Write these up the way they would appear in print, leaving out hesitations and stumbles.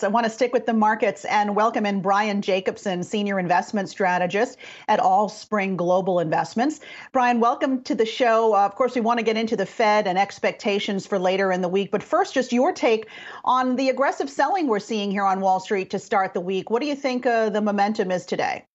I want to stick with the markets and welcome in Brian Jacobsen, Senior Investment Strategist at Allspring Global Investments. Brian, welcome to the show. Of course, we want to get into the Fed and expectations for later in the week. But first, just your take on the aggressive selling we're seeing here on Wall Street to start the week. What do you think the momentum is today?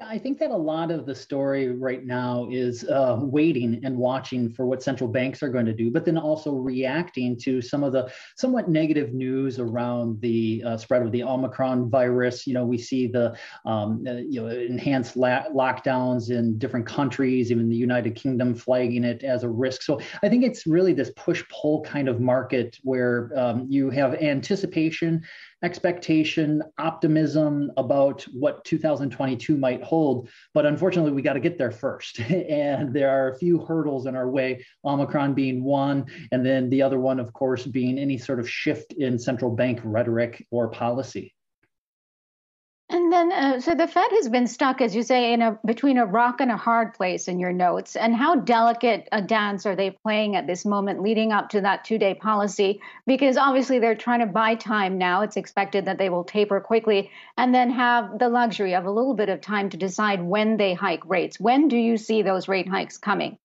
I think that a lot of the story right now is waiting and watching for what central banks are going to do, but then also reacting to some of the somewhat negative news around the spread of the Omicron virus. We see the enhanced lockdowns in different countries, even the United Kingdom flagging it as a risk. So I think it's really this push-pull kind of market where you have anticipation, expectation, optimism about what 2022 might hold. But unfortunately, we got to get there first. And there are a few hurdles in our way, Omicron being one, and then the other one, of course, being any sort of shift in central bank rhetoric or policy. And then, so the Fed has been stuck, as you say, between a rock and a hard place in your notes. And how delicate a dance are they playing at this moment leading up to that two-day policy? Because obviously they're trying to buy time now. It's expected that they will taper quickly and then have the luxury of a little bit of time to decide when they hike rates. When do you see those rate hikes coming?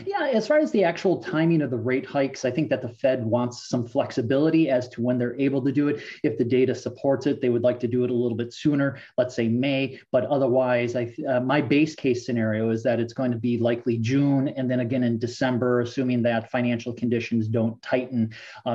Yeah, as far as the actual timing of the rate hikes, I think that the Fed wants some flexibility as to when they're able to do it. If the data supports it, they would like to do it a little bit sooner, let's say May. But otherwise, my base case scenario is that it's going to be likely June and then again in December, assuming that financial conditions don't tighten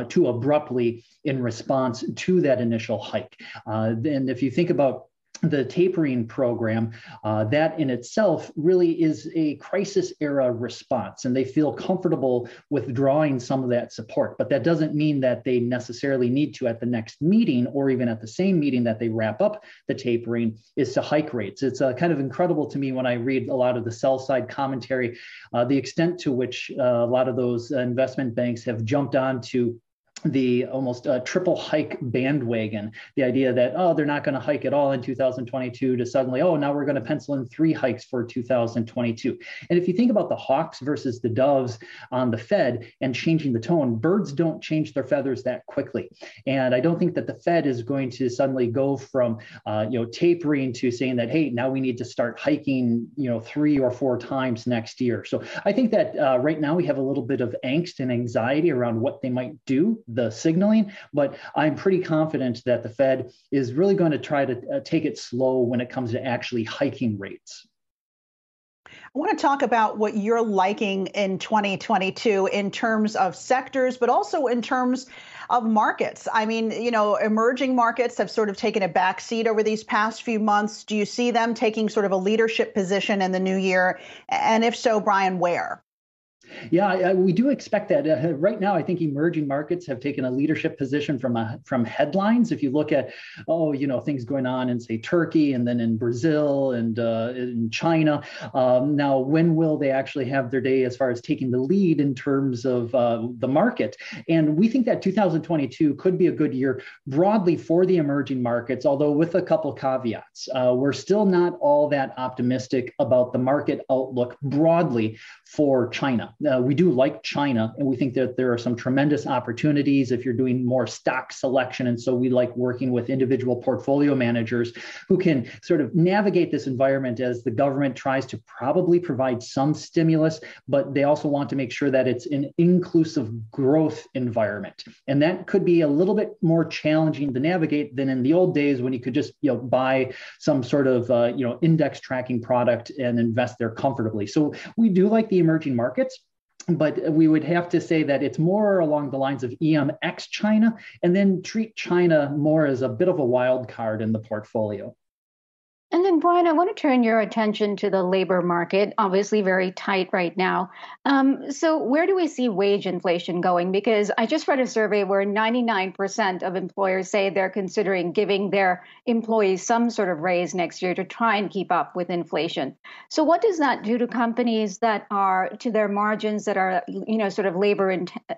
too abruptly in response to that initial hike. Then if you think about the tapering program, that in itself really is a crisis era response, and they feel comfortable withdrawing some of that support. But that doesn't mean that they necessarily need to at the next meeting or even at the same meeting that they wrap up the tapering is to hike rates. It's kind of incredible to me when I read a lot of the sell side commentary, the extent to which a lot of those investment banks have jumped on to the almost triple hike bandwagon, the idea that, they're not going to hike at all in 2022 to suddenly, now we're going to pencil in 3 hikes for 2022. And if you think about the hawks versus the doves on the Fed and changing the tone, birds don't change their feathers that quickly. And I don't think that the Fed is going to suddenly go from, tapering to saying that, hey, now we need to start hiking, 3 or 4 times next year. So I think that right now we have a little bit of angst and anxiety around what they might do, the signaling, but I'm pretty confident that the Fed is really going to try to take it slow when it comes to actually hiking rates. I want to talk about what you're liking in 2022 in terms of sectors, but also in terms of markets. I mean, emerging markets have sort of taken a back seat over these past few months. Do you see them taking sort of a leadership position in the new year? And if so, Brian, where? Yeah, we do expect that. Right now, I think emerging markets have taken a leadership position from headlines. If you look at, things going on in, say, Turkey and then in Brazil and in China. Now, when will they actually have their day as far as taking the lead in terms of the market? And we think that 2022 could be a good year broadly for the emerging markets, although with a couple caveats. We're still not all that optimistic about the market outlook broadly for China. We do like China, and we think that there are some tremendous opportunities if you're doing more stock selection. And so we like working with individual portfolio managers who can sort of navigate this environment as the government tries to probably provide some stimulus, but they also want to make sure that it's an inclusive growth environment. And that could be a little bit more challenging to navigate than in the old days when you could just buy some sort of index tracking product and invest there comfortably. So we do like the emerging markets. But we would have to say that it's more along the lines of EM ex China, and then treat China more as a bit of a wild card in the portfolio. And then, Brian, I want to turn your attention to the labor market, obviously very tight right now. So where do we see wage inflation going? Because I just read a survey where 99% of employers say they're considering giving their employees some sort of raise next year to try and keep up with inflation. So what does that do to companies that are, to their margins that are, sort of labor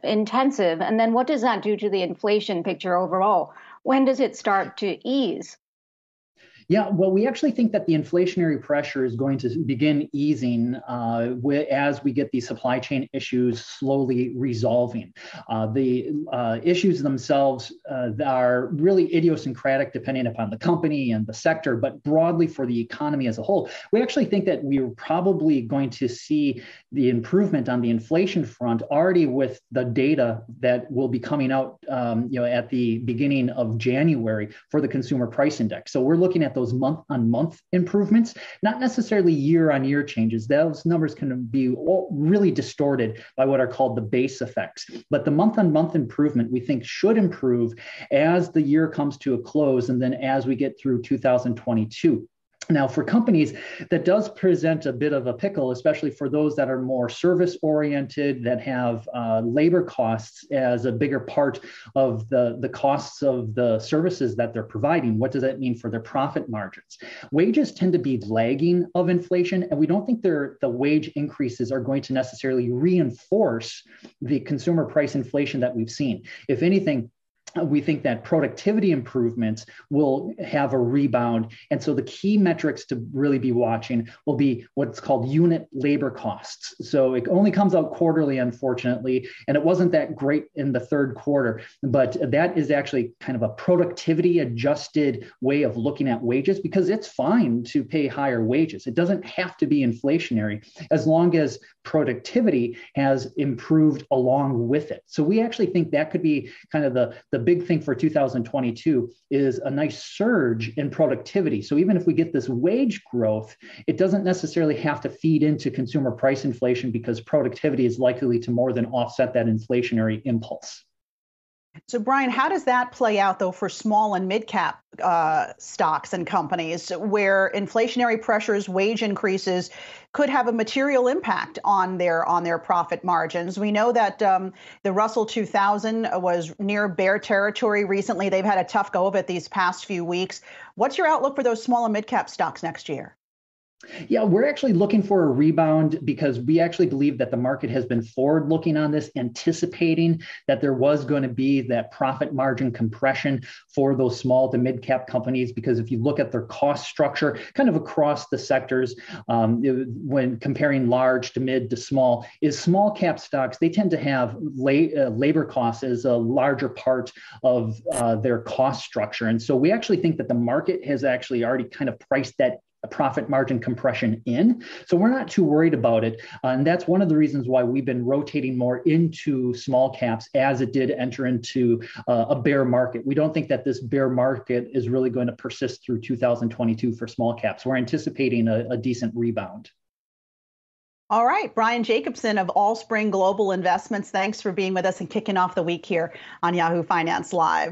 intensive? And then what does that do to the inflation picture overall? When does it start to ease? Yeah, well, we actually think that the inflationary pressure is going to begin easing as we get these supply chain issues slowly resolving. The issues themselves are really idiosyncratic depending upon the company and the sector, but broadly for the economy as a whole, we actually think that we're probably going to see the improvement on the inflation front already with the data that will be coming out at the beginning of January for the consumer price index. So we're looking at those month-on-month improvements, not necessarily year-on-year changes. Those numbers can be really distorted by what are called the base effects. But the month-on-month improvement, we think, should improve as the year comes to a close and then as we get through 2022. Now, for companies, that does present a bit of a pickle, especially for those that are more service-oriented, that have labor costs as a bigger part of the costs of the services that they're providing. What does that mean for their profit margins? Wages tend to be lagging of inflation, and we don't think the wage increases are going to necessarily reinforce the consumer price inflation that we've seen. If anything, we think that productivity improvements will have a rebound. And so the key metrics to really be watching will be what's called unit labor costs. So it only comes out quarterly, unfortunately, and it wasn't that great in the third quarter, but that is actually kind of a productivity adjusted way of looking at wages, because it's fine to pay higher wages. It doesn't have to be inflationary as long as productivity has improved along with it. So we actually think that could be kind of the big thing for 2022 is a nice surge in productivity. So even if we get this wage growth, it doesn't necessarily have to feed into consumer price inflation because productivity is likely to more than offset that inflationary impulse. So, Brian, how does that play out, though, for small and mid-cap stocks and companies where inflationary pressures, wage increases could have a material impact on their profit margins? We know that the Russell 2000 was near bear territory recently. They've had a tough go of it these past few weeks. What's your outlook for those small and mid-cap stocks next year? Yeah, we're actually looking for a rebound because we actually believe that the market has been forward looking on this, anticipating that there was going to be that profit margin compression for those small to mid cap companies. Because if you look at their cost structure kind of across the sectors, when comparing large to mid to small, is small cap stocks, they tend to have labor costs as a larger part of their cost structure. And so we actually think that the market has actually already kind of priced that profit margin compression in. So we're not too worried about it. And that's one of the reasons why we've been rotating more into small caps as it did enter into a bear market. We don't think that this bear market is really going to persist through 2022 for small caps. We're anticipating a decent rebound. All right, Brian Jacobsen of Allspring Global Investments, thanks for being with us and kicking off the week here on Yahoo Finance Live.